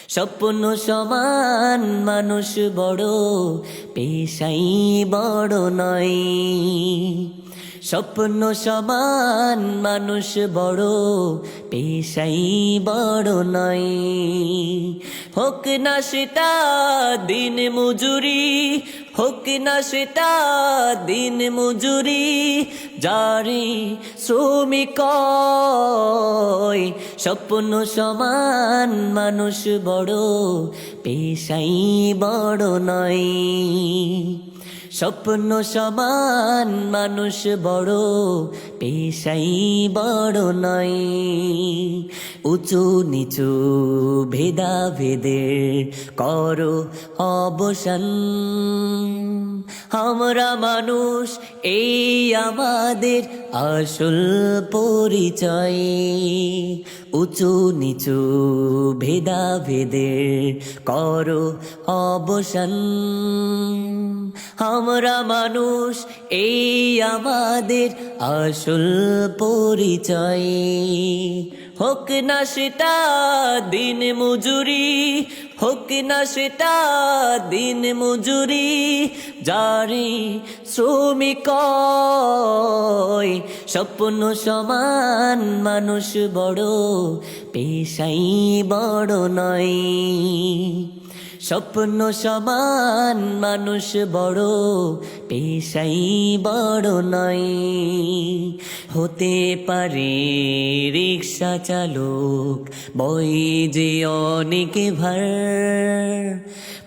স্বপ্ন সমান মানুষ বড়, পেশাই বড় নয়। স্বপ্ন সমান মানুষ বড়, পেশাই বড় নয়। হোক না সেটা দিন মজুরি, হোক না সেটা দিন মজুরি, যারে শ্রমিক কয়। স্বপ্ন সমান মানুষ বড়, পেশাই বড় নয়। স্বপ্ন সমান মানুষ বড়, পেশাই বড় নয়। উঁচু নিচু ভেদাভেদের করো অবসান। আমরা মানুষ, এই আমাদের আসল পরিচয়। উঁচু নিচু ভেদাভেদের করো অবসান। আমরা মানুষ, এই আমাদের আসল পরিচয়। হোক না সেটা দিন মজুরি, হোক না সেটা দিন মজুরি, যারে শ্রমিক কয়। স্বপ্ন সমান মানুষ বড়, পেশাই বড় নয়। স্বপ্ন সমান মানুষ বড়, পেশাই বড় নয়। হতে পারে রিক্সা চালক, বই যে অনেক ভার,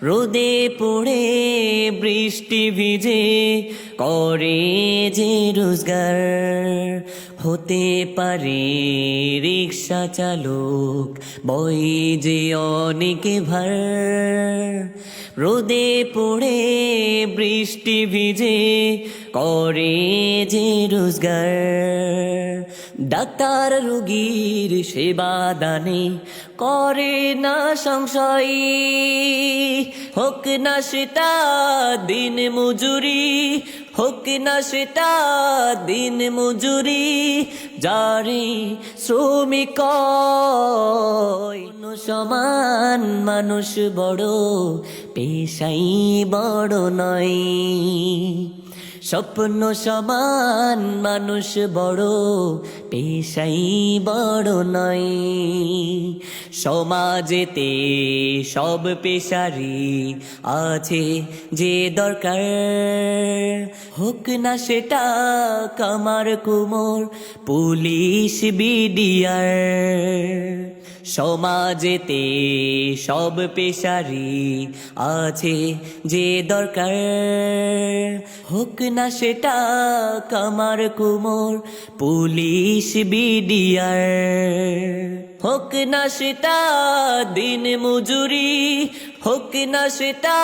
রোদে পড়ে বৃষ্টি ভিজে করে যে রোজগার। হতে পারে রিক্সা চালক, বই যে অনেক ভার, রোদে পড়ে বৃষ্টি ভিজে করে যে রোজগার। ডাক্তার রোগীর সেবা দানে করে না সংশয়। হোক না সেটা দিন মজুরি, হোক না সেটা দিন মজুরি, যারে শ্রমিক কয়। সমান মানুষ বড়, পেশাই বড় নয়। স্বপ্ন সমান মানুষ বড়, পেশাই বড় নয়। সমাজেতে সব পেশারি আছে যে দরকার, হোক না সেটা কামার কুমোর, পুলিশ বিডিআর। সমাজেতে সব পেশারি আছে যে দরকার, হোক না সেটা কামার কুমোর, পুলিশ বিডিআর। হোক না সেটা দিন মজুরি, হোক না সেটা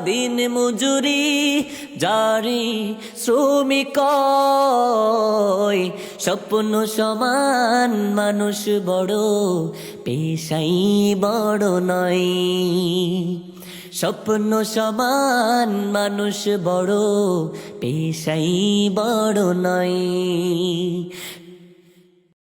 দিন মজুরি, যারে শ্রমিক কয়। স্বপ্ন সমান মানুষ বড়, পেশাই বড় নয়। স্বপ্ন সমান মানুষ বড়, পেশাই বড় নয়।